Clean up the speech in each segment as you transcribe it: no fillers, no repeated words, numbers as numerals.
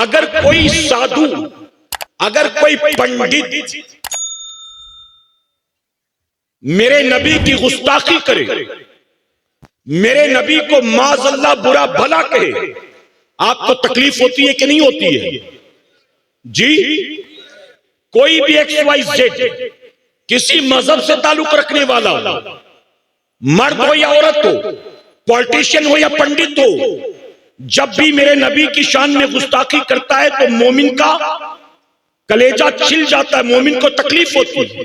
اگر کوئی سادھو، اگر کوئی پنڈت میرے نبی کی گستاخی کرے، میرے نبی کو معاذ اللہ برا بھلا کہے، آپ کو تکلیف ہوتی ہے کہ نہیں ہوتی ہے؟ جی، کوئی بھی ایکس وائی زیڈ کسی مذہب سے تعلق رکھنے والا ہو، مرد ہو یا عورت ہو، پولیٹیشین ہو یا پنڈت ہو، جب بھی میرے نبی کی شان میں گستاخی کرتا ہے تو مومن کا کلیجہ چھل جاتا ہے، مومن کو تکلیف ہوتی ہے۔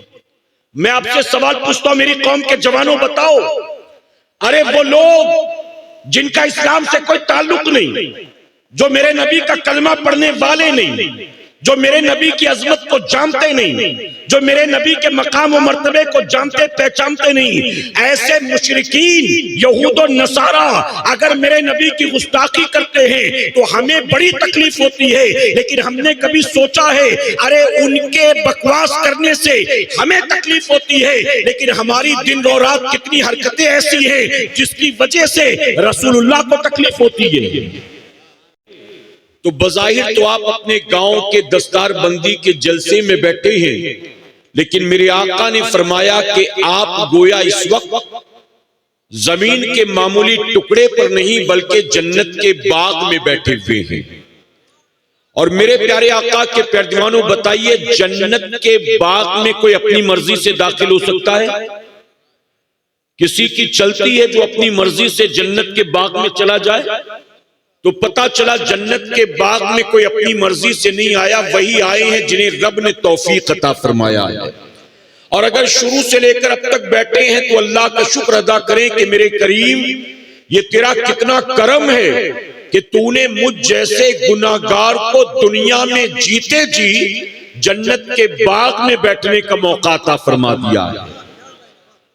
میں آپ سے سوال پوچھتا ہوں، میری قوم کے جوانوں بتاؤ، ارے وہ لوگ جن کا اسلام سے کوئی تعلق نہیں، جو میرے نبی کا کلمہ پڑھنے والے نہیں، جو میرے نبی کی عظمت کو جانتے نہیں، جو میرے نبی کے مقام و مرتبے کو جانتے پہچانتے نہیں، ایسے مشرکین یہود و نصارہ اگر میرے نبی کی گستاخی کرتے ہیں تو ہمیں بڑی تکلیف ہوتی ہے، لیکن ہم نے کبھی سوچا ہے ارے ان کے بکواس کرنے سے ہمیں تکلیف ہوتی ہے، لیکن ہماری دن و رات کتنی حرکتیں ایسی ہیں جس کی وجہ سے رسول اللہ کو تکلیف ہوتی ہے۔ تو بظاہر تو آپ اپنے گاؤں کے دستار بندی کے جلسے میں بیٹھے ہیں، لیکن میرے آقا نے فرمایا کہ آپ گویا اس وقت زمین کے معمولی ٹکڑے پر نہیں بلکہ جنت کے باغ میں بیٹھے ہوئے ہیں۔ اور میرے پیارے آقا کے پیردیوانوں بتائیے، جنت کے باغ میں کوئی اپنی مرضی سے داخل ہو سکتا ہے؟ کسی کی چلتی ہے جو اپنی مرضی سے جنت کے باغ میں چلا جائے؟ تو پتا چلا جنت کے باغ میں کوئی اپنی مرضی سے نہیں آیا، وہی آئے ہیں جنہیں رب نے توفیق عطا فرمایا ہے۔ اور اگر شروع سے لے کر اب تک بیٹھے ہیں تو اللہ کا شکر ادا کریں کہ میرے کریم یہ تیرا کتنا کرم ہے کہ تو نے مجھ جیسے گناہگار کو دنیا میں جیتے جی جنت کے باغ میں بیٹھنے کا موقع عطا فرما دیا ہے۔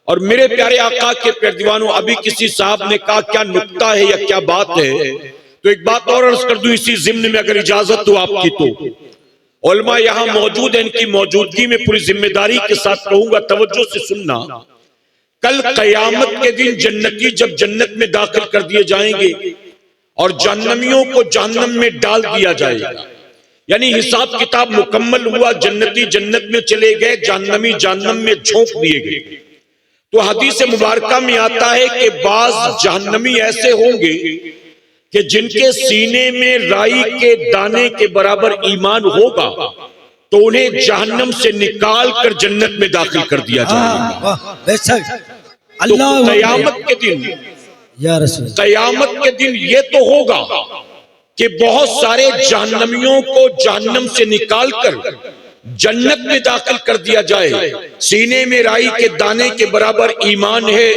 اور میرے پیارے آقا کے پیردیوانوں، ابھی کسی صاحب نے کہا کیا نکتہ ہے یا کیا بات ہے، تو ایک بات اور عرض کر دوں اسی ضمن میں اگر اجازت ہو آپ کی۔ تو علماء یہاں موجود ہیں، ان کی موجودگی میں پوری ذمہ داری کے ساتھ کہوں گا، توجہ سے سننا۔ کل قیامت کے دن جنتی جب جنت میں داخل کر دیے جائیں گے اور جہنمیوں کو جہنم میں ڈال دیا جائے گا، یعنی حساب کتاب مکمل ہوا، جنتی جنت میں چلے گئے، جہنمی جہنم میں جھونک دیے گئے، تو حدیث مبارکہ میں آتا ہے کہ بعض جہنمی ایسے ہوں گے کہ جن کے سینے میں رائی کے دانے کے برابر ایمان ہوگا تو انہیں جہنم سے نکال کر جنت میں داخل کر دیا جائے گا۔ تو قیامت کے دن یہ تو ہوگا کہ بہت سارے جہنمیوں کو جہنم سے نکال کر جنت میں داخل کر دیا جائے، سینے میں رائی کے دانے کے برابر ایمان ہے،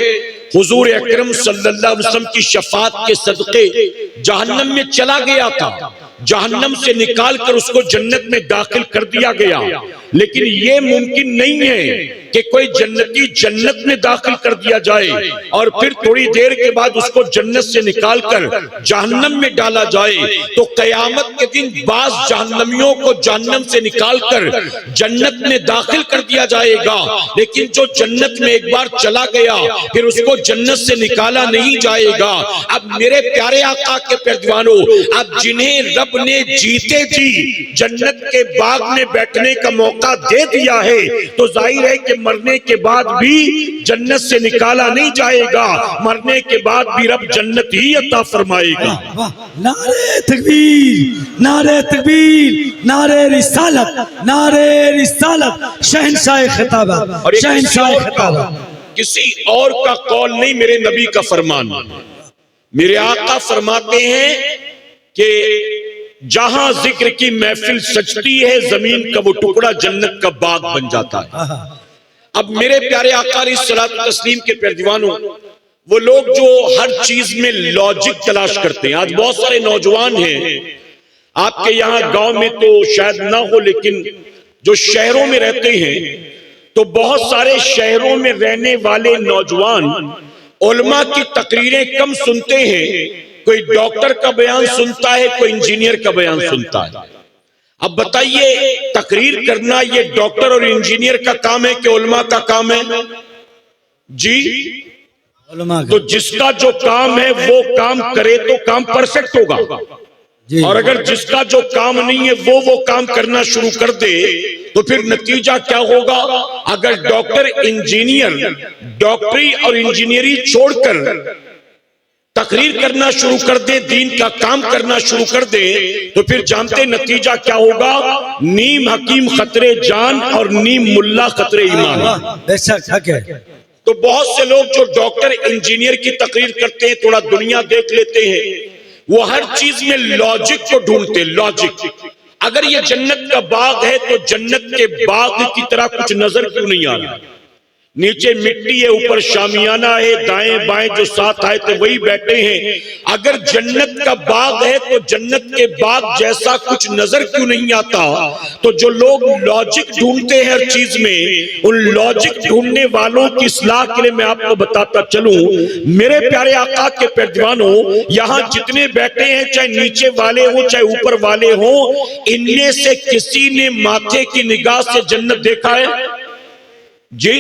حضور اکرم صلی اللہ علیہ وسلم کی شفاعت کے صدقے جہنم میں چلا گیا تھا، جہنم سے نکال کر اس کو جنت میں داخل کر دیا گیا، لیکن یہ ممکن نہیں ہے کہ کوئی جنتی جنت میں داخل کر دیا جائے اور پھر تھوڑی دیر کے بعد اس کو جنت سے نکال کر جہنم میں ڈالا جائے۔ تو قیامت کے دن بعض جہنمیوں کو جہنم سے نکال کر جنت میں داخل کر دیا جائے گا، لیکن جو جنت میں ایک بار چلا گیا پھر اس کو جنت سے نکالا نہیں جائے گا۔ اب میرے پیارے آقا کے پیردیوانوں، اب جنہیں رب نے جیتے جی جنت کے باغ میں بیٹھنے کا موقع دے دیا ہے تو ظاہر ہے کہ مرنے کے بعد بھی جنت سے نکالا نہیں جائے گا، مرنے کے بعد بھی رب جنت ہی عطا فرمائے گا۔ نعرہ تکبیر، نعرہ تکبیر، نعرہ رسالت، نعرہ رسالت، شہنشاہ خطابہ، شہنشاہ خطابہ۔ کسی اور کا قول نہیں، میرے نبی کا فرمان۔ میرے آقا فرماتے ہیں کہ جہاں ذکر کی محفل سجتی ہے زمین کا وہ ٹکڑا جنت کا باغ بن جاتا ہے۔ اب میرے پیارے آقا علیہ الصلوۃ والتسلیم کے پیردیوانوں، وہ لوگ جو ہر چیز میں لاجک تلاش کرتے ہیں، آج بہت سارے نوجوان ہیں، آپ کے یہاں گاؤں میں تو شاید نہ ہو لیکن جو شہروں میں رہتے ہیں تو بہت سارے شہروں میں رہنے والے نوجوان علماء کی تقریریں کم سنتے ہیں، کوئی ڈاکٹر کا بیان سنتا ہے، کوئی انجینئر کا بیان سنتا ہے۔ اب بتائیے تقریر کرنا یہ ڈاکٹر اور انجینئر کا کام ہے کہ علماء کا کام ہے؟ جی، تو جس کا جو کام ہے وہ کام کرے تو کام پرفیکٹ ہوگا، اور اگر جس کا جو کام نہیں ہے وہ کام کرنا شروع کر دے تو پھر نتیجہ کیا ہوگا؟ اگر ڈاکٹر انجینئر ڈاکٹری اور انجینئری چھوڑ کر تقریر کرنا شروع کر دے، دین کا کام کرنا شروع کر دے، تو پھر جانتے نتیجہ کیا ہوگا؟ نیم حکیم خطرے جان اور نیم ملا خطرے ایمان۔ بے شک حق ہے۔ تو بہت سے لوگ جو ڈاکٹر انجینئر کی تقریر کرتے ہیں، تھوڑا دنیا دیکھ لیتے ہیں، وہ ہر چیز میں لاجک کو ڈھونڈتے ہیں۔ لاجک، اگر یہ جنت کا باغ ہے تو جنت کے باغ کی طرح کچھ نظر کیوں نہیں آ رہا؟ نیچے مٹی ہے، اوپر شامیانہ ہے، دائیں بائیں جو ساتھ آئے تھے وہی بیٹھے ہیں۔ اگر جنت کا باغ ہے تو جنت کے باغ جیسا کچھ نظر کیوں نہیں آتا؟ تو جو لوگ لاجک ڈھونڈتے ہیں ہر چیز میں، ان لاجک ڈھونڈنے والوں کی اصلاح کے لیے میں آپ کو بتاتا چلوں، میرے پیارے آقا کے پیروانوں، یہاں جتنے بیٹھے ہیں، چاہے نیچے والے ہوں چاہے اوپر والے ہوں، ان میں سے کسی نے ماتھے کی نگاہ سے جنت دیکھا ہے؟ جی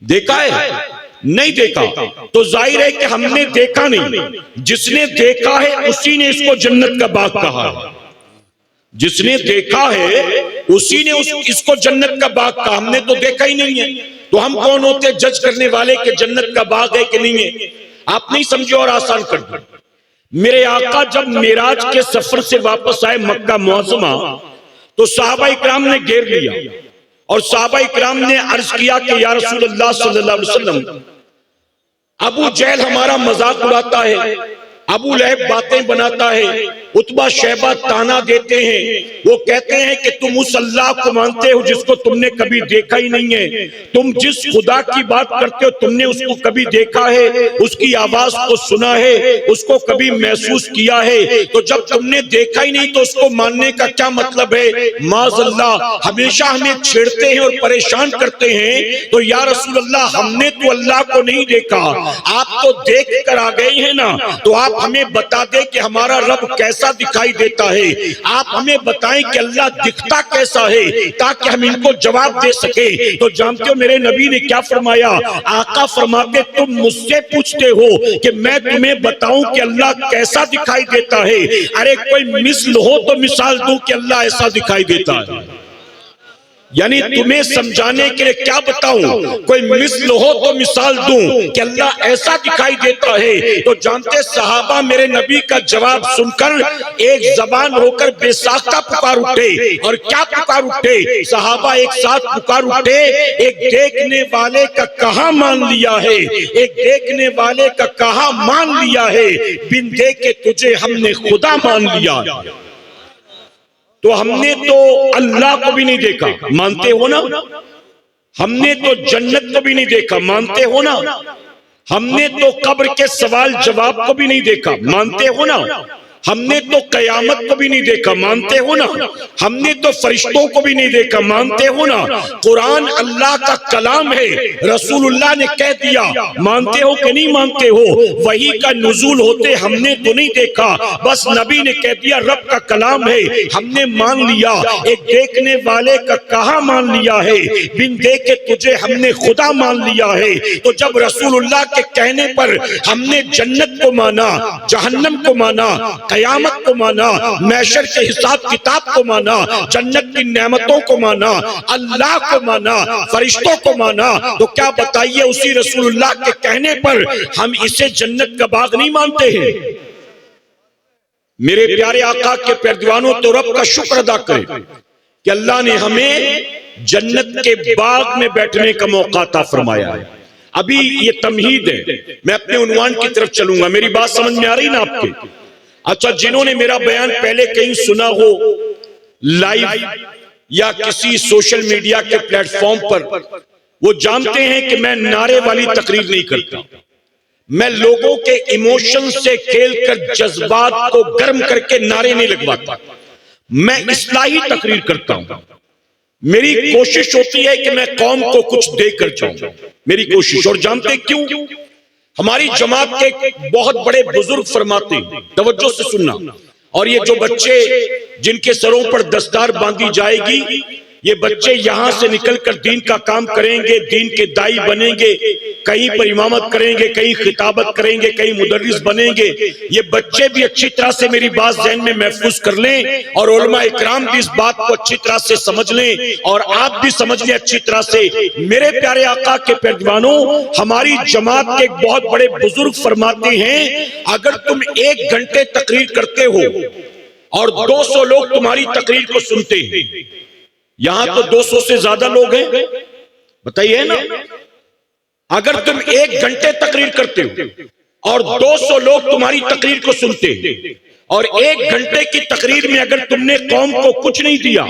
دیکھا ہے؟ نہیں دیکھا۔ تو ظاہر ہے کہ ہم نے دیکھا نہیں۔ جس نے دیکھا ہے اسی نے اس کو جنت کا باغ کہا ہے۔ جس نے دیکھا ہے اسی نے اس کو جنت کا باغ کہا۔ ہم نے تو دیکھا ہی نہیں ہے، تو ہم کون ہوتے جج کرنے والے کہ جنت کا باغ ہے کہ نہیں ہے؟ آپ نہیں سمجھے اور آسان کر دیں۔ میرے آقا جب معراج کے سفر سے واپس آئے مکہ معظمہ تو صحابہ اکرام نے گھیر لیا، اور صحابہ اکرام نے عرض کیا کہ یا رسول اللہ صلی اللہ علیہ وسلم، ابو جہل ہمارا مذاق اڑاتا ہے، ابو لہب باتیں بناتا ہے، عتبہ شیبہ تانا دیتے ہیں، وہ کہتے ہیں کہ تم اس اللہ کو مانتے ہو جس کو تم نے کبھی دیکھا ہی نہیں ہے، تم جس خدا کی بات کرتے ہو تم نے اس کو کبھی دیکھا ہے، اس کی آواز کو سنا ہے، اس کو کبھی محسوس کیا ہے؟ تو جب تم نے دیکھا ہی نہیں تو اس کو ماننے کا کیا مطلب ہے؟ معاذ اللہ، ہمیشہ ہمیں چھیڑتے ہیں اور پریشان کرتے ہیں۔ تو یا رسول اللہ، ہم نے تو اللہ کو نہیں دیکھا، آپ تو دیکھ کر آ گئے ہیں نا، تو آپ ہمیں بتا دیں کہ ہمارا رب کیسا دکھائی دیتا ہے، آپ ہمیں بتائیں کہ اللہ دکھتا کیسا ہے تاکہ ہم ان کو جواب دے سکیں۔ تو جانتے ہو میرے نبی نے کیا فرمایا؟ آقا فرماتے تم مجھ سے پوچھتے ہو کہ میں تمہیں بتاؤں کہ اللہ کیسا دکھائی دیتا ہے؟ ارے کوئی مثل ہو تو مثال دوں کہ اللہ ایسا دکھائی دیتا ہے، یعنی تمہیں سمجھانے کے لیے کیا بتاؤں؟ کوئی مثل ہو تو مثال دوں کہ اللہ ایسا دکھائی دیتا ہے۔ تو جانتے صحابہ میرے نبی کا جواب سن کر ایک زبان ہو کر بے ساختہ پکار اٹھے، اور کیا پکار اٹھے؟ صحابہ ایک ساتھ پکار اٹھے، ایک دیکھنے والے کا کہاں مان لیا ہے، ایک دیکھنے والے کا کہاں مان لیا ہے، بن دیکھے تجھے ہم نے خدا مان لیا۔ تو ہم نے تو اللہ کو بھی نہیں دیکھا، مانتے ہو نا؟ ہم نے تو جنت کو بھی نہیں دیکھا، مانتے ہو نا؟ ہم نے تو قبر کے سوال جواب کو بھی نہیں دیکھا، مانتے ہو نا؟ ہم نے تو قیامت کو بھی نہیں دیکھا، مانتے ہو نا؟ ہم نے تو فرشتوں کو بھی نہیں دیکھا، مانتے ہو نا؟ قرآن اللہ کا کلام ہے، رسول اللہ نے کہہ دیا، مانتے ہو کہ نہیں مانتے ہو؟ وحی کا نزول ہوتے ہم نے تو نہیں دیکھا، بس نبی نے کہہ دیا رب کا کلام ہے، ہم نے مان لیا۔ ایک دیکھنے والے کا کہاں مان لیا ہے، بن دیکھے تجھے ہم نے خدا مان لیا ہے۔ تو جب رسول اللہ کے کہنے پر ہم نے جنت کو مانا، جہنم کو مانا، قیامت کو مانا، محشر کے حساب کتاب کو مانا، جنت کی نعمتوں کو مانا، اللہ کو مانا، فرشتوں کو مانا، تو کیا بتائیے اسی رسول اللہ کے کہنے پر ہم اسے جنت کا باغ نہیں مانتے ہیں؟ میرے پیارے آقا کے پیروانوں، تو رب کا شکر ادا کریں کہ اللہ نے ہمیں جنت کے باغ میں بیٹھنے کا موقع عطا فرمایا ہے۔ ابھی یہ تمہید ہے، میں اپنے عنوان کی طرف چلوں گا، میری بات سمجھ میں آ رہی نا آپ کے؟ اچھا، جنہوں نے میرا بیان پہلے کہیں سنا ہو لائیو یا کسی سوشل میڈیا کے پلیٹ فارم پر، وہ جانتے ہیں کہ میں نعرے والی تقریر نہیں کرتا، میں لوگوں کے ایموشن سے کھیل کر جذبات کو گرم کر کے نعرے نہیں لگواتا، میں اصلاحی تقریر کرتا ہوں۔ میری کوشش ہوتی ہے کہ میں قوم کو کچھ دے کر جاؤں، میری کوشش۔ اور جانتے کیوں؟ ہماری جماعت کے بہت بڑے بزرگ فرماتے ہیں، توجہ سے سننا، اور یہ جو بچے جن کے سروں پر دستار باندھی جائے گی، یہ بچے یہاں سے نکل کر دین کا کام کریں گے، دین کے دائی بنیں گے، کہیں پر امامت کریں گے، کہیں خطابت کریں گے، کہیں مدرس بنیں گے۔ یہ بچے بھی اچھی طرح سے میری بات ذہن میں محفوظ کر لیں، اور علماء اکرام بھی اس بات کو اچھی طرح سے سمجھ لیں، اور آپ بھی سمجھ لیں اچھی طرح سے۔ میرے پیارے آقا کے پیروانوں، ہماری جماعت کے ایک بہت بڑے بزرگ فرماتے ہیں، اگر تم 1 گھنٹے تقریر کرتے ہو اور 200 لوگ تمہاری تقریر کو سنتے ہیں، یہاں تو 200 سے زیادہ لوگ ہیں، بتائیے نا، اگر تم 1 گھنٹے تقریر کرتے ہو اور 200 لوگ تمہاری تقریر کو سنتے ہیں، اور 1 گھنٹے کی تقریر میں اگر تم نے قوم کو کچھ نہیں دیا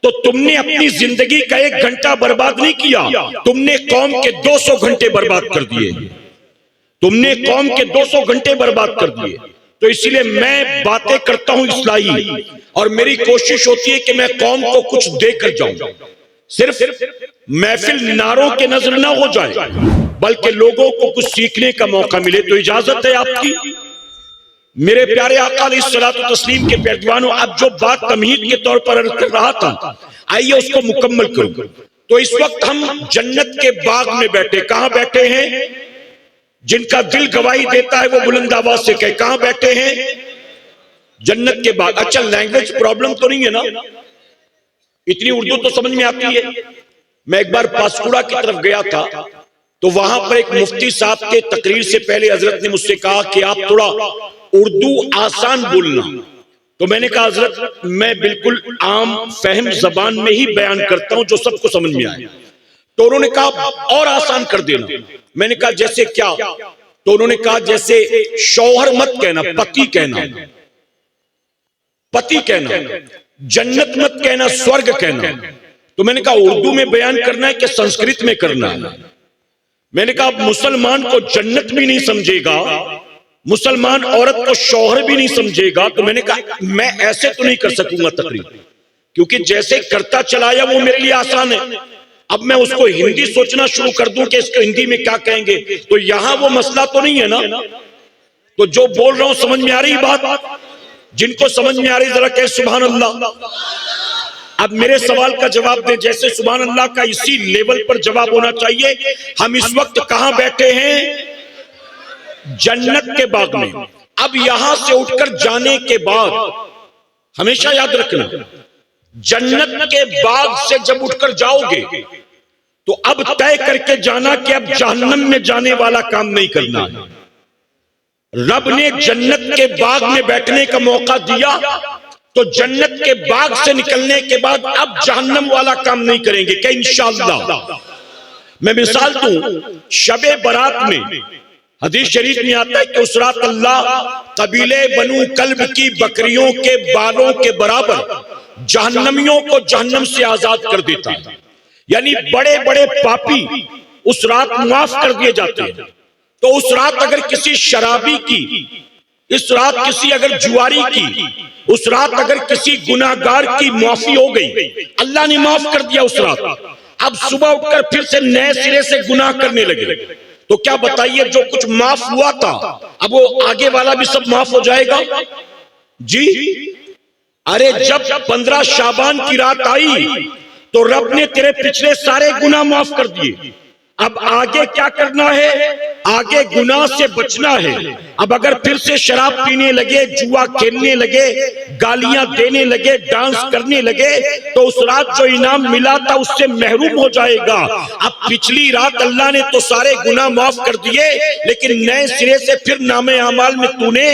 تو تم نے اپنی زندگی کا 1 گھنٹہ برباد نہیں کیا، تم نے قوم کے 200 گھنٹے برباد کر دیے، تم نے قوم کے 200 گھنٹے برباد کر دیے۔ تو اسی لیے میں باتیں کرتا ہوں اصلاحی، اور میری کوشش ہوتی ہے کہ میں قوم کو کچھ دے کر جاؤں، صرف محفل نعروں کے نظر نہ ہو جائے، بلکہ لوگوں کو کچھ سیکھنے کا موقع ملے۔ تو اجازت ہے آپ کی میرے پیارے آقا علیہ الصلوۃ والتسلیم کے پیروانوں، اب جو بات تمہید کے طور پر عرض کر رہا تھا، آئیے اس کو مکمل کروں۔ تو اس وقت ہم جنت کے باغ میں بیٹھے، کہاں بیٹھے ہیں؟ جن کا دل گواہی دیتا ہے وہ بلند آواز سے کہے، کہاں بیٹھے ہیں؟ جنت کے باغ۔ اچھا، لینگویج پرابلم تو نہیں ہے نا؟ اتنی اردو تو سمجھ میں آتی ہے۔ میں ایک بار پاسکوڑا کی طرف گیا تھا، تو وہاں پر ایک مفتی صاحب کے تقریر سے پہلے حضرت نے مجھ سے کہا کہ آپ تھوڑا اردو آسان بولنا۔ تو میں نے کہا حضرت میں بالکل عام فہم زبان میں ہی بیان کرتا ہوں جو سب کو سمجھ میں آئے۔ تو انہوں نے کہا اور آسان کر دینا۔ میں نے کہا جیسے کیا؟ تو انہوں نے کہا جیسے شوہر مت کہنا، پتی کہنا، پتی کہنا، جنت مت کہنا، سورگ کہنا۔ تو میں نے کہا اردو میں بیان کرنا ہے کہ سنسکرت میں کرنا ہے؟ میں نے کہا مسلمان کو جنت بھی نہیں سمجھے گا، مسلمان عورت کو شوہر بھی نہیں سمجھے گا، تو میں نے کہا میں ایسے تو نہیں کر سکوں گا تقریر، کیونکہ جیسے کرتا چلایا وہ میرے لیے آسان ہے۔ اب میں اس کو ہندی سوچنا شروع کر دوں کہ اس کو ہندی میں کیا کہیں گے، تو یہاں وہ مسئلہ تو نہیں ہے نا۔ تو جو بول رہا ہوں سمجھ میں آ رہی بات؟ جن کو سمجھ میں آ رہی ذرا کہے سبحان اللہ۔ اب میرے سوال کا جواب دیں، جیسے سبحان اللہ کا اسی لیول پر جواب ہونا چاہیے۔ ہم اس وقت کہاں بیٹھے ہیں؟ جنت کے باغ میں۔ اب یہاں سے اٹھ کر جانے کے بعد ہمیشہ یاد رکھنا، جنت کے باغ سے جب اٹھ کر جاؤ گے تو اب طے کر کے جانا کہ اب جہنم میں جانے والا کام نہیں کرنا ہے۔ رب نے جنت کے باغ میں بیٹھنے کا موقع دیا، تو جنت کے باغ سے نکلنے کے بعد اب جہنم والا کام نہیں کریں گے کہ انشاءاللہ۔ میں مثال دوں، شب برات میں حدیث شریف میں آتا ہے کہ اس رات اللہ قبیلے بنو کلب کی بکریوں کے بالوں کے برابر جہنمیوں کو جہنم سے آزاد کر دیتا ہے۔ یعنی بڑے بڑے پاپی اس رات معاف کر دیے جاتے ہیں۔ تو اس رات اگر کسی شرابی کی، اس رات کسی اگر جواری کی، اس رات اگر کسی گناہگار کی معافی ہو گئی، اللہ نے معاف کر دیا اس رات، اب صبح اٹھ کر پھر سے نئے سرے سے گناہ کرنے لگے، تو کیا بتائیے جو کچھ معاف ہوا تھا اب وہ آگے والا بھی سب معاف ہو جائے گا؟ جی ارے جب 15 شعبان کی رات آئی تو رب نے تیرے پچھلے سارے گناہ معاف کر دیے، اب آگے کیا کرنا ہے؟ آگے گناہ سے بچنا ہے۔ اب اگر پھر سے شراب پینے لگے، جوا کھیلنے لگے، گالیاں دینے لگے، ڈانس کرنے لگے، تو اس رات جو انعام ملا تھا اس سے محروم ہو جائے گا۔ اب پچھلی رات اللہ نے تو سارے گناہ معاف کر دیے، لیکن نئے سرے سے پھر نام اعمال میں تو نے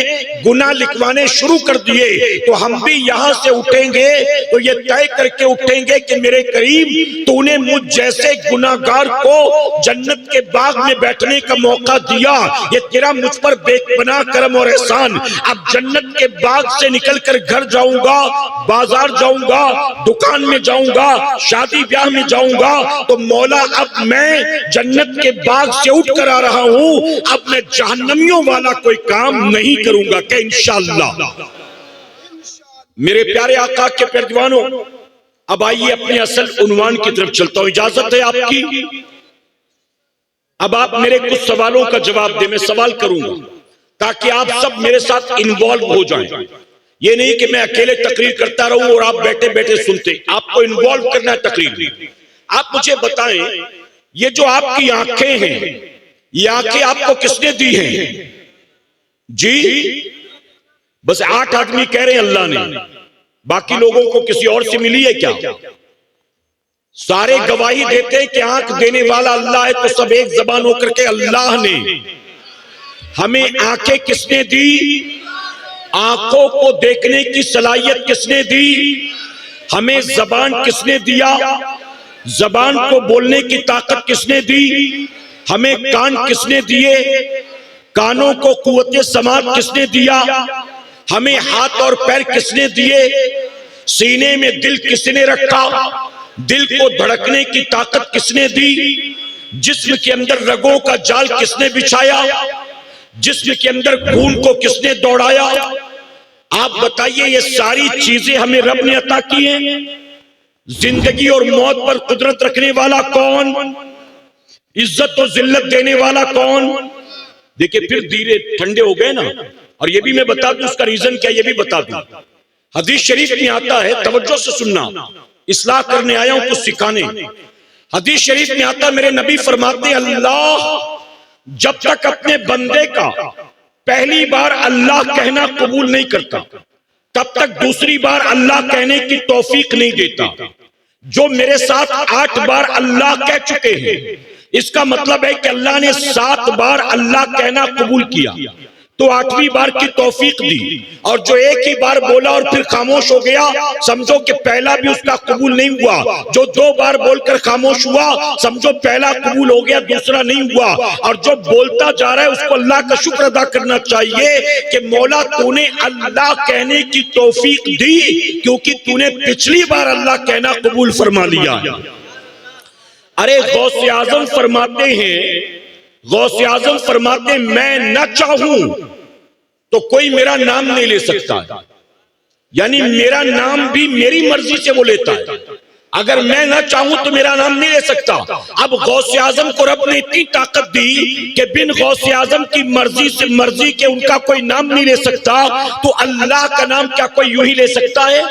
گناہ لکھوانے شروع کر دیے۔ تو ہم بھی یہاں سے اٹھیں گے تو یہ طے کر کے اٹھیں گے کہ میرے کریم تو نے مجھ جیسے گناہگار کو جنت کے باغ میں بیٹھنے کا موقع دیا، یہ تیرا مجھ پر بے پناہ کرم اور احسان۔ اب جنت کے باغ سے نکل کر گھر جاؤں گا، بازار جاؤں گا، دکان میں جاؤں گا، شادی بیاہ میں جاؤں گا، تو مولا اب میں جنت کے باغ سے اٹھ کر آ رہا ہوں، اب میں جہنمیوں والا کوئی کام نہیں کروں گا کہ انشاءاللہ۔ میرے پیارے آقا کے پیروانوں، اب آئیے اپنے اصل عنوان کی طرف چلتا ہوں، اجازت ہے آپ کی؟ اب آپ میرے کچھ سوالوں کا جواب دیں، میں سوال کروں گا تاکہ آپ سب میرے ساتھ انوالو ہو جائیں۔ یہ نہیں کہ میں اکیلے تقریر کرتا رہوں اور آپ بیٹھے بیٹھے سنتے. آپ کو انوالو کرنا ہے تقریر میں. آپ مجھے بتائیں یہ جو آپ کی آنکھیں ہیں یہ آنکھیں آپ کو کس نے دی ہیں؟ جی بس 8 آدمی کہہ رہے ہیں اللہ نے. باقی لوگوں کو کسی اور سے ملی ہے کیا؟ سارے گواہی دیتے ہیں کہ آنکھ دینے والا اللہ ہے. تو سب ایک زبان ہو کر کے اللہ نے ہمیں آنکھیں کس نے دی؟ آنکھوں کو دیکھنے کی صلاحیت کس نے دی؟ ہمیں زبان کس نے دیا؟ زبان کو بولنے کی طاقت کس نے دی؟ ہمیں کان کس نے دیے؟ کانوں کو قوت سماعت کس نے دیا؟ ہمیں ہاتھ اور پیر کس نے دیے؟ سینے میں دل کس نے رکھا؟ دل کو دھڑکنے کی طاقت کس نے دی؟ جسم کے اندر رگوں کا جال کس نے بچھایا؟ جسم کے اندر خون کو کس نے دوڑایا؟ آپ بتائیے یہ ساری چیزیں ہمیں رب نے عطا کی ہیں. زندگی اور موت پر قدرت رکھنے والا کون؟ عزت و ذلت دینے والا کون؟ دیکھیں پھر دھیرے ٹھنڈے ہو گئے نا. اور یہ بھی میں بتا دوں اس کا ریزن کیا یہ بھی بتا دوں. حدیث شریف میں آتا ہے, توجہ سے سننا, اصلاح کرنے آیا ہوں کچھ سکھانے. حدیث شریف میں آتا میرے نبی فرماتے ہیں اللہ جب تک اپنے بندے کا پہلی بار اللہ کہنا قبول نہیں کرتا تب تک دوسری بار اللہ کہنے کی توفیق نہیں دیتا. جو میرے ساتھ 8 بار اللہ کہہ چکے ہیں اس کا مطلب ہے کہ اللہ نے 7 بار اللہ کہنا قبول کیا تو 8ویں بار کی توفیق دی. اور جو ایک ہی بار بولا اور پھر خاموش ہو گیا سمجھو کہ پہلا بھی اس کا قبول نہیں ہوا. جو 2 بار بول کر خاموش ہوا سمجھو پہلا قبول ہو گیا دوسرا نہیں ہوا. اور جو بولتا جا رہا ہے اس کو اللہ کا شکر ادا کرنا چاہیے کہ مولا تو نے اللہ کہنے کی توفیق دی کیونکہ تو نے پچھلی بار اللہ کہنا قبول فرما لیا. ارے غوث اعظم فرماتے ہیں غوث اعظم فرماتے ہیں میں نہ چاہوں تو کوئی میرا نام نہیں لے سکتا. یعنی میرا نام بھی میری مرضی سے وہ لیتا ہے. اگر میں نہ چاہوں تو میرا نام نہیں لے سکتا. اب غوث اعظم کو رب نے اتنی طاقت دی کہ بن غوث اعظم کی مرضی سے مرضی کے ان کا کوئی نام نہیں لے سکتا تو اللہ کا نام کیا کوئی یوں ہی لے سکتا ہے؟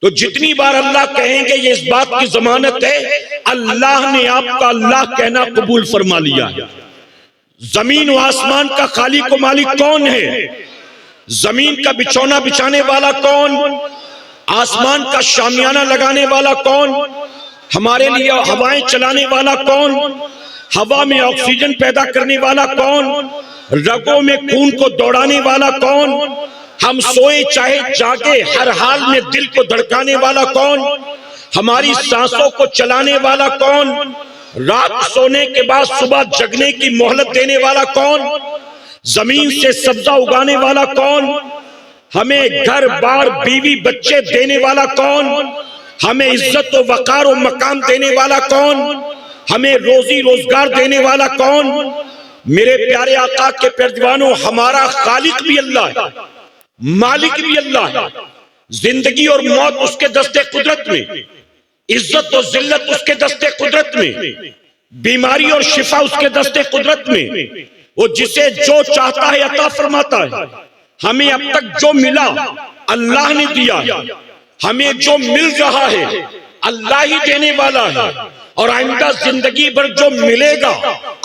تو جتنی بار اللہ کہیں گے یہ اس بات کی ضمانت ہے اللہ نے آپ کا اللہ کہنا قبول فرما لیا. زمین و آسمان کا خالق و مالک کون ہے؟ زمین کا بچھونا بچھانے والا کون؟ آسمان کا شامیانہ لگانے والا کون؟ ہمارے لیے ہوائیں چلانے والا کون؟ ہوا میں آکسیجن پیدا کرنے والا کون؟ رگوں میں خون کو دوڑانے والا کون؟ ہم سوئے چاہے جاگے ہر حال میں دل کو دھڑکانے والا کون؟ ہماری سانسوں کو چلانے والا کون؟ رات سونے کے بعد صبح جگنے کی مہلت دینے والا کون؟ زمین سے سبزہ اگانے والا کون؟ ہمیں گھر بار بیوی بچے دینے والا کون؟ ہمیں عزت و وقار و مقام دینے والا کون؟ ہمیں روزی روزگار دینے والا کون؟ میرے پیارے آقا کے پیروانوں ہمارا خالق بھی اللہ ہے مالک بھی اللہ ہے. زندگی اور موت اس کے دستے قدرت میں, عزت و ذلت اس کے دستے قدرت میں, بیماری اور شفا اس کے دستے قدرت میں. وہ جسے جو چاہتا ہے عطا فرماتا ہے. ہمیں اب تک جو ملا اللہ نے دیا, ہمیں جو مل رہا ہے اللہ ہی دینے والا ہے, اور آئندہ زندگی بھر جو ملے گا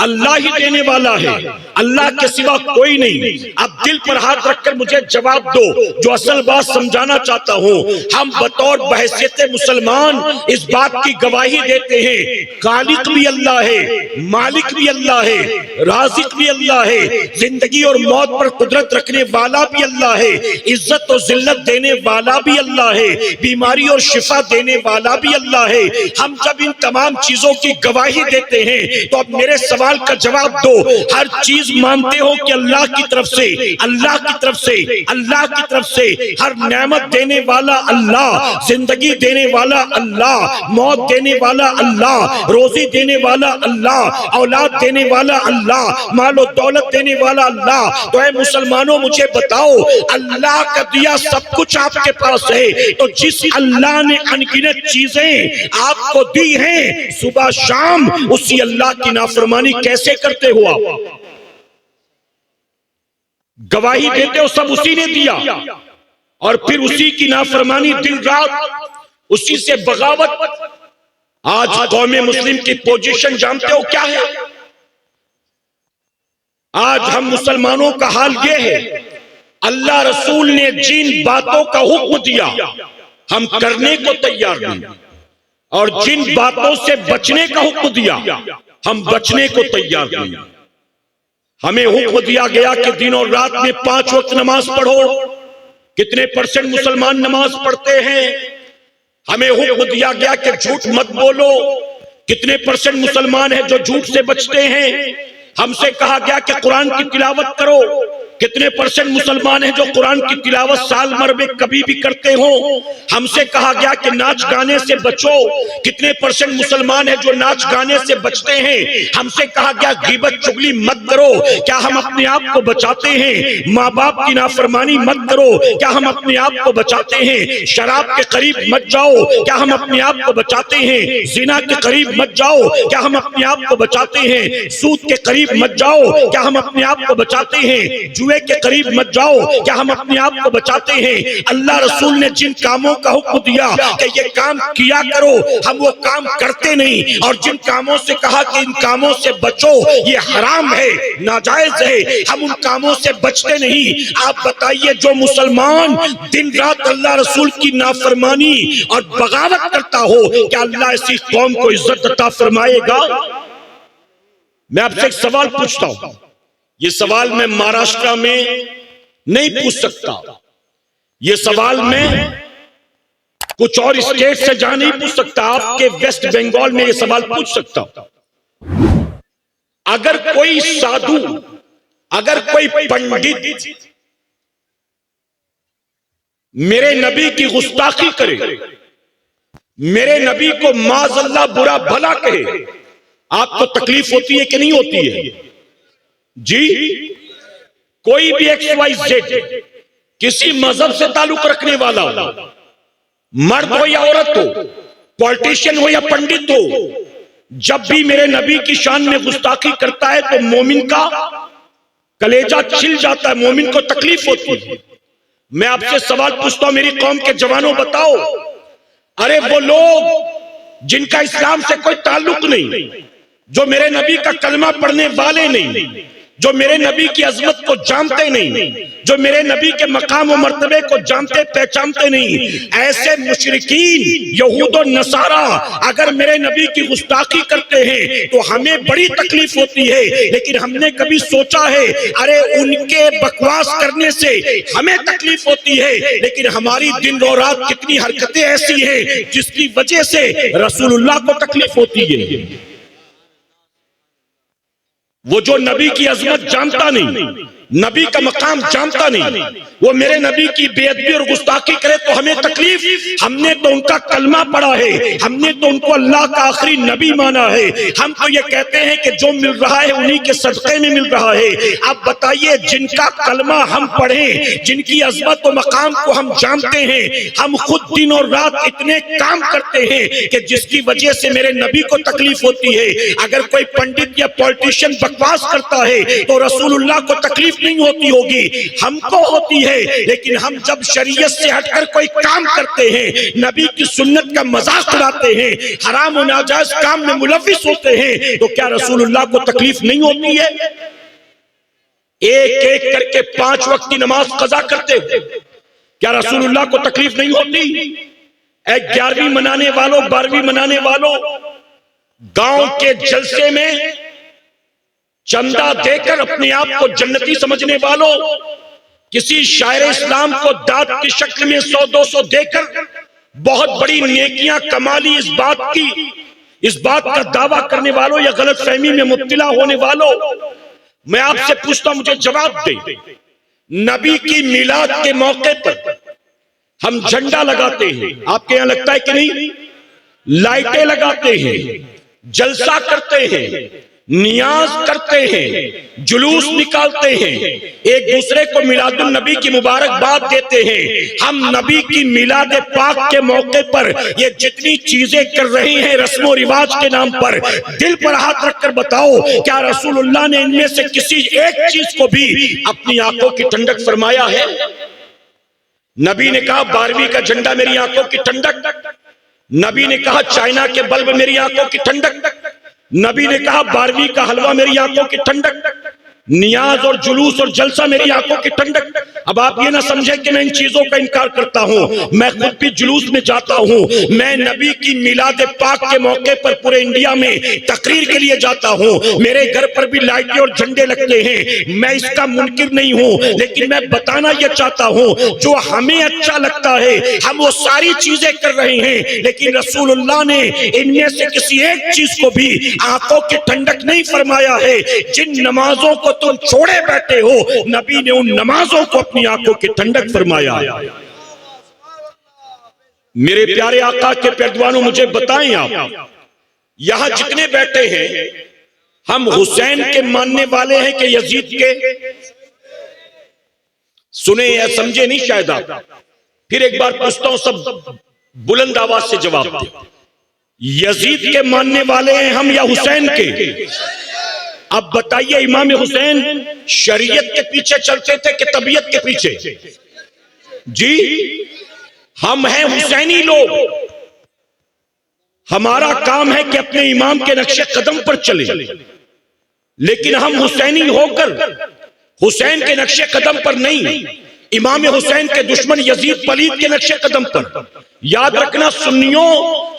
اللہ ہی دینے والا ہے, اللہ کے سوا کوئی نہیں. اب دل پر ہاتھ رکھ کر مجھے جواب دو جو اصل بات سمجھانا چاہتا ہوں. ہم بطور بحیثیت مسلمان اس بات کی گواہی دیتے ہیں خالق بھی اللہ ہے, مالک بھی اللہ ہے, رازق بھی اللہ ہے, زندگی اور موت پر قدرت رکھنے والا بھی اللہ ہے, عزت و ذلت دینے والا بھی اللہ ہے, بیماری اور شفا دینے والا بھی اللہ ہے. ہم جب ان تمام چیزوں کی گواہی دیتے ہیں تو اب میرے سوال کا جواب دو. ہر چیز مانتے ہو کہ اللہ کی طرف سے, اللہ کی طرف سے, اللہ کی طرف سے, ہر نعمت دینے والا اللہ, زندگی دینے والا اللہ, موت دینے والا اللہ, روزی دینے والا اللہ, اولاد دینے والا اللہ, مال و دولت دینے والا اللہ. تو اے مسلمانوں مجھے بتاؤ اللہ کا دیا سب کچھ آپ کے پاس ہے تو جس اللہ نے انگنت چیزیں آپ کو دی ہیں صبح شام اسی اللہ کی نافرمانی کیسے کرتے ہو؟ آپ گواہی دیتے ہو سب اسی نے دیا. اور پھر اسی کی نافرمانی دن رات، اسی سے بغاوت. آج قوم مسلم کی پوزیشن جانتے ہو کیا ہے؟ آج ہم مسلمانوں کا حال یہ ہے، اللہ رسول نے جن باتوں کا حکم دیا ہم کرنے کو تیار نہیں، اور جن باتوں سے بچنے کا حکم دیا ہم بچنے کو تیار نہیں. ہمیں حکم دیا گیا کہ دن اور رات میں 5 وقت نماز پڑھو. کتنے % مسلمان نماز پڑھتے ہیں؟ ہمیں حکم دیا گیا کہ جھوٹ مت بولو. کتنے % مسلمان ہیں جو جھوٹ سے بچتے ہیں؟ ہم سے کہا گیا کہ قرآن کی تلاوت کرو. کتنے % مسلمان ہیں جو قرآن کی تلاوت سال بھر میں کبھی بھی کرتے ہوں؟ ہم سے کہا گیا کہ ناچ گانے سے بچو. کتنے % مسلمان ہیں جو ناچ گانے سے بچتے ہیں؟ ہم سے کہا گیا غیبت چغلی مت کرو. کیا ہم اپنے آپ کو بچاتے ہیں؟ ماں باپ کی نافرمانی مت کرو. کیا ہم اپنے آپ کو بچاتے ہیں؟ شراب کے قریب مت جاؤ. کیا ہم اپنے آپ کو بچاتے ہیں؟ زنا کے قریب مت جاؤ. کیا ہم اپنے آپ کو بچاتے ہیں؟ سود کے قریب مت جاؤ. کیا ہم اپنے آپ کو بچاتے ہیں؟ جوئے کے قریب مت جاؤ. کیا ہم اپنے آپ کو بچاتے ہیں؟ اللہ رسول نے جن کاموں کا حکم دیا کہ یہ کام کیا کرو، ہم وہ کام کرتے نہیں. اور جن کاموں سے کہا کہ ان کاموں سے بچو، یہ حرام ہے، ناجائز ہے، ہم ان کاموں سے بچتے نہیں. آپ بتائیے جو مسلمان دن رات اللہ رسول کی نافرمانی اور بغاوت کرتا ہو، کیا اللہ ایسی قوم کو عزت عطا فرمائے گا؟ میں آپ سے ایک سوال پوچھتا ہوں. یہ سوال میں مہاراشٹر میں نہیں پوچھ سکتا، یہ سوال میں کچھ اور اسٹیٹ سے جہاں نہیں پوچھ سکتا. آپ کے ویسٹ بنگال میں یہ سوال پوچھ سکتا ہوں. اگر کوئی سادھو، اگر کوئی پنڈت میرے نبی کی گستاخی کرے، میرے نبی کو معاذ اللہ برا بھلا کہے، آپ کو تکلیف ہوتی ہے کہ نہیں ہوتی ہے؟ جی، کوئی بھی XYZ کسی مذہب سے تعلق رکھنے والا ہو، مرد ہو یا عورت ہو، پولیٹیشین ہو یا پنڈت ہو، جب بھی میرے نبی کی شان میں گستاخی کرتا ہے تو مومن کا کلیجہ چھل جاتا ہے، مومن کو تکلیف ہوتی ہے. میں آپ سے سوال پوچھتا ہوں، میری قوم کے جوانوں بتاؤ، ارے وہ لوگ جن کا اسلام سے کوئی تعلق نہیں، جو میرے نبی کا کلمہ پڑھنے والے نہیں، جو میرے نبی کی عظمت کو جانتے نہیں، جو میرے نبی کے مقام و مرتبے کو جانتے پہچانتے نہیں، ایسے مشرکین یہود و نصارہ اگر میرے نبی کی گستاخی کرتے ہیں تو ہمیں بڑی تکلیف ہوتی ہے. لیکن ہم نے کبھی سوچا ہے ارے ان کے بکواس کرنے سے ہمیں تکلیف ہوتی ہے، لیکن ہماری دن و رات کتنی حرکتیں ایسی ہیں جس کی وجہ سے رسول اللہ کو تکلیف ہوتی ہے. وہ جو نبی کی عظمت جانتا نہیں، نبی کا مقام جانتا نہیں، وہ میرے نبی کی بے ادبی اور گستاخی کرے تو ہمیں تکلیف. ہم نے تو ان کا کلمہ پڑھا ہے، ہم نے تو ان کو اللہ کا آخری نبی مانا ہے. ہم تو یہ کہتے ہیں کہ جو مل رہا ہے انہی کے صدقے میں مل رہا ہے. اب بتائیے جن کا کلمہ ہم پڑھیں، جن کی عظمت و مقام کو ہم جانتے ہیں، ہم خود دن اور رات اتنے کام کرتے ہیں کہ جس کی وجہ سے میرے نبی کو تکلیف ہوتی ہے. اگر کوئی پنڈت یا پولیٹیشین بکواس کرتا ہے تو رسول اللہ کو تکلیف نہیں ہوتی ہوگی، ہم کو ہوتی ہے. لیکن ہم جب شریعت سے ہٹ کر کوئی کام کرتے ہیں، نبی کی سنت کا مذاق اڑاتے ہیں، حرام و ناجائز کام میں ملوث ہوتے ہیں، تو کیا رسول اللہ کو تکلیف نہیں ہوتی ہے؟ ایک ایک کر کے 5 وقت کی نماز قضا کرتے ہو، کیا رسول اللہ کو تکلیف نہیں ہوتی؟ 11ویں منانے والوں، 12ویں منانے والوں، گاؤں کے جلسے میں چندہ دے کر اپنے آپ کو جنتی سمجھنے والوں، کسی شاعر اسلام کو داد کی شکل میں 100-200 دے کر بہت بڑی نیکیاں کما لی، اس بات کا دعویٰ کرنے والوں یا غلط فہمی میں مبتلا ہونے والوں، میں آپ سے پوچھتا ہوں، مجھے جواب دیں. نبی کی میلاد کے موقع پر ہم جھنڈا لگاتے ہیں، آپ کے یہاں لگتا ہے کہ نہیں؟ لائٹیں لگاتے ہیں، جلسہ کرتے ہیں، نیاز کرتے ہیں، جلوس نکالتے ہیں، ایک دوسرے کو میلاد النبی کی مبارکباد دیتے ہیں. ہم نبی کی میلاد پاک کے موقع پر یہ جتنی چیزیں کر رہے ہیں رسم و رواج کے نام پر، دل پر ہاتھ رکھ کر بتاؤ کیا رسول اللہ نے ان میں سے کسی ایک چیز کو بھی اپنی آنکھوں کی ٹھنڈک فرمایا ہے؟ نبی نے کہا 12ویں کا جھنڈا میری آنکھوں کی ٹھنڈک، نبی نے کہا چائنا کے بلب میری آنکھوں کی ٹھنڈک، نبی نے کہا 12ویں کا حلوہ میری آنکھوں کی ٹھنڈک، نیاز اور جلوس اور جلسہ میری آنکھوں کی ٹھنڈک۔ اب آپ یہ نہ سمجھیں کہ میں ان چیزوں کا انکار کرتا ہوں، میں خود بھی جلوس میں جاتا ہوں، میں نبی کی میلاد پاک کے موقع پر پورے انڈیا میں تقریر کے لیے جاتا ہوں، میرے گھر پر بھی لائٹیں اور جھنڈے لگتے ہیں، میں اس کا منکر نہیں ہوں، لیکن میں بتانا یہ چاہتا ہوں جو ہمیں اچھا لگتا ہے ہم وہ ساری چیزیں کر رہے ہیں، لیکن رسول اللہ نے ان میں سے کسی ایک چیز کو بھی آنکھوں کی ٹھنڈک نہیں فرمایا ہے۔ جن نمازوں کو تم چھوڑے بیٹھے ہو، نبی نے ان نمازوں کو اپنی آنکھوں کی ٹھنڈک فرمایا۔ میرے پیارے آقا کے پیروانوں مجھے بتائیں، آپ یہاں جتنے بیٹھے ہیں ہم حسین کے ماننے والے ہیں کہ یزید کے؟ سنیں یا سمجھے نہیں شاید آپ۔ پھر ایک بار پوچھتا ہوں، سب بلند آواز سے جواب دیں، یزید کے ماننے والے ہیں ہم یا حسین کے؟ اب بتائیے، امام حسین شریعت کے پیچھے چلتے تھے کہ طبیعت کے پیچھے؟ جی، ہم ہیں حسینی لوگ، ہمارا کام ہے کہ اپنے امام کے نقش قدم پر چلیں، لیکن ہم حسینی ہو کر حسین کے نقش قدم پر نہیں، امام حسین کے دشمن یزید پلید کے نقش قدم پر۔ یاد رکھنا سنیوں،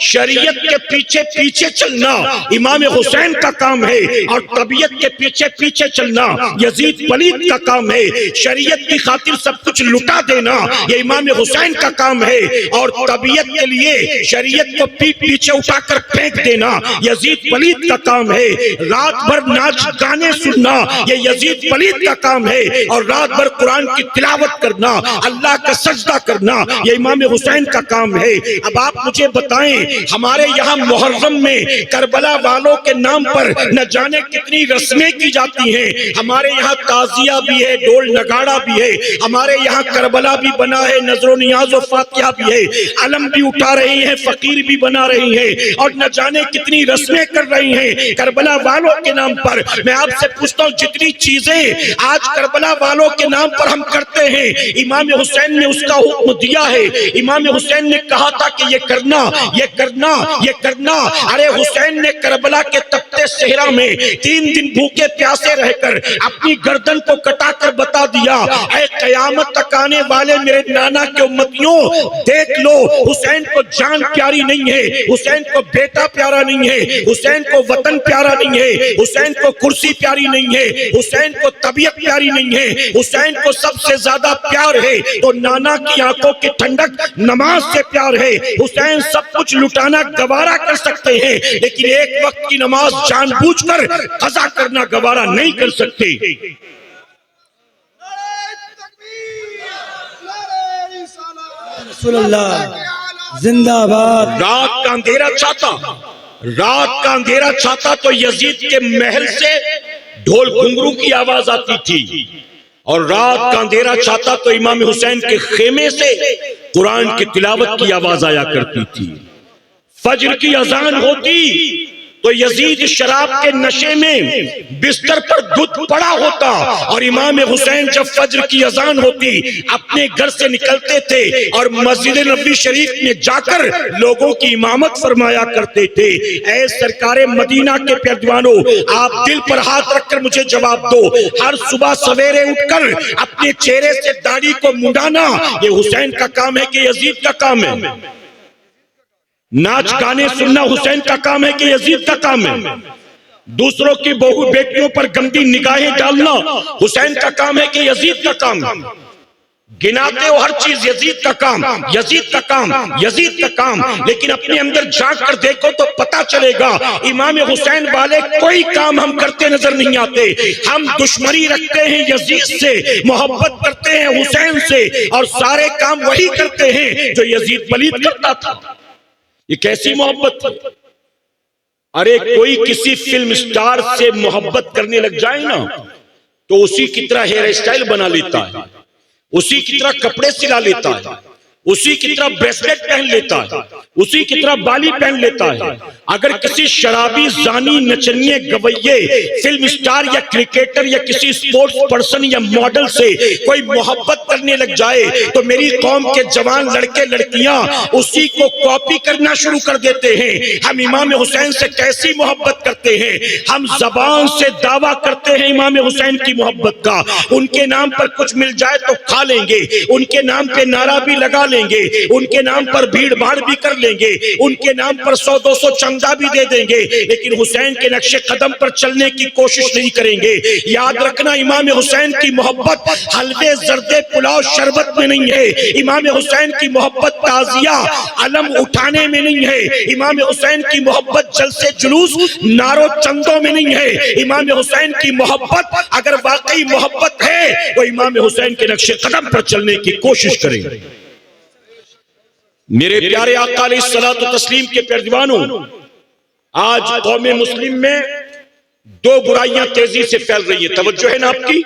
شریعت کے پیچھے پیچھے چلنا امام حسین کا کام ہے، اور طبیعت کے پیچھے پیچھے چلنا یزید پلید کا کام ہے۔ شریعت کی خاطر سب کچھ لٹا دینا یہ امام حسین کا کام ہے، اور طبیعت کے لیے شریعت کو پیچھے اٹھا کر پھینک دینا یزید پلید کا کام ہے۔ رات بھر ناچ گانے سننا یہ یزید پلید کا کام ہے، اور رات بھر قرآن کی تلاوت کرنا، اللہ کا سجدہ کرنا یہ امام حسین کا کام ہے۔ اب آپ مجھے بتائیں، ہمارے یہاں محرم میں کربلا والوں کے نام پر نہ جانے کتنی رسمیں کی جاتی ہیں، ہمارے یہاں تعزیہ بھی ہے، ڈھول نگاڑا بھی ہے، ہمارے یہاں کربلا بھی بنا ہے، نذر و نیاز و فاتحہ بھی ہے، علم بھی اٹھا رہی ہیں، فقیر بھی بنا رہی ہیں، اور نہ جانے کتنی رسمیں کر رہی ہیں کربلا والوں کے نام پر۔ میں آپ سے پوچھتا ہوں، جتنی چیزیں آج کربلا والوں کے نام پر ہم کرتے ہیں، امام حسین نے اس کا حکم دیا ہے، امام حسین نے کہا تھا کہ یہ کرنا یہ کرنا یہ کرنا۔ ارے حسین نے کربلا کے تپتے صحرا میں 3 دن بھوکے پیاسے رہ کر اپنی گردن کو کٹا کر بتا دیا، اے قیامت تک آنے والے میرے نانا کے امتیوں، دیکھ لو حسین کو جان پیاری نہیں ہے، حسین کو بیٹا پیارا نہیں ہے، حسین کو وطن پیارا نہیں ہے، حسین کو کرسی پیاری نہیں ہے، حسین کو طبیعت پیاری نہیں ہے، حسین کو سب سے زیادہ پیار ہے تو نانا کی آنکھوں کی ٹھنڈک نماز سے پیار ہے۔ حسین سب کچھ لٹانا گوارا کر سکتے ہیں، لیکن ایک وقت کی نماز جان بوجھ کر قضا کرنا گوارا نہیں کر سکتے۔ رسول اللہ زندہ باد۔ رات کا اندھیرا چھاتا تو یزید کے محل سے ڈھول گھنگرو کی آواز آتی تھی، اور رات کا اندھیرا چھاتا تو امام حسین کے خیمے سے قرآن کی تلاوت کی آواز آیا کرتی تھی۔ فجر کی اذان ہوتی تو یزید شراب کے نشے میں بستر پر دھت پڑا ہوتا، اور امام حسین جب فجر کی اذان ہوتی اپنے گھر سے نکلتے تھے اور مسجد نبوی شریف میں جا کر لوگوں کی امامت فرمایا کرتے تھے۔ اے سرکار مدینہ کے پیروانوں، آپ دل پر ہاتھ رکھ کر مجھے جواب دو، ہر صبح سویرے اٹھ کر اپنے چہرے سے داڑھی کو منڈانا یہ حسین کا کام ہے کہ یزید کا کام ہے؟ ناچ گانے سننا حسین کا کام ہے کہ یزید کا کام ہے؟ دوسروں کی بہو بیٹیوں پر گندی نگاہیں ڈالنا حسین کا کام ہے کہ یزید کا کام ہے؟ گناتے ہو ہر چیز یزید کا کام، یزید کا کام، یزید کا کام، لیکن اپنے اندر جھانک کر دیکھو تو پتا چلے گا امام حسین والے کوئی کام ہم کرتے نظر نہیں آتے۔ ہم دشمنی رکھتے ہیں یزید سے، محبت کرتے ہیں حسین سے، اور سارے کام وہی کرتے ہیں جو یزید پلید کرتا تھا۔ یہ کیسی محبت تھی؟ ارے کوئی کسی فلم سٹار سے محبت کرنے لگ جائے نا تو اسی کی طرح ہیئر اسٹائل بنا لیتا ہے، اسی کی طرح کپڑے سلا لیتا ہے، اسی کی طرح بریسلیٹ پہن لیتا ہے، اسی کی طرح بالی پہن لیتا ہے، اگر کسی شرابی زانی نچنیے گویے فلم سٹار یا کرکٹر یا کسی سپورٹس پرسن یا ماڈل سے کوئی محبت کرنے لگ جائے تو میری قوم کے جوان لڑکے لڑکیاں اسی کو کاپی کرنا شروع کر دیتے ہیں. ہم امام حسین سے کیسی محبت کرتے ہیں؟ ہم زبان سے دعویٰ کرتے ہیں امام حسین کی محبت کا، ان کے نام پر کچھ مل جائے تو کھا لیں گے، ان کے نام پہ نعرہ بھی لگا لیں گے، ان کے نام پر بھیڑ بھاڑ بھی کر لیں گے، ان کے نام پر 100-200 چندہ بھی دے دیں گے، لیکن حسین کے نقش قدم پر چلنے کی کوشش نہیں کریں گے. یاد رکھنا امام حسین کی محبت حلوے زردے پلاؤ شربت میں نہیں ہے، امام حسین کی محبت تعزیہ علم اٹھانے میں نہیں ہے، امام حسین کی محبت جلسے جلوس نارو چندوں میں نہیں ہے. امام حسین کی محبت اگر واقعی محبت ہے وہ امام حسین کے نقش قدم پر چلنے کی کوشش کریں. میرے پیارے آقا علیہ الصلوۃ والتسلیم کے پیروانوں، آج قوم مسلم میں دو برائیاں تیزی سے پھیل رہی ہیں. توجہ ہے نا آپ کی؟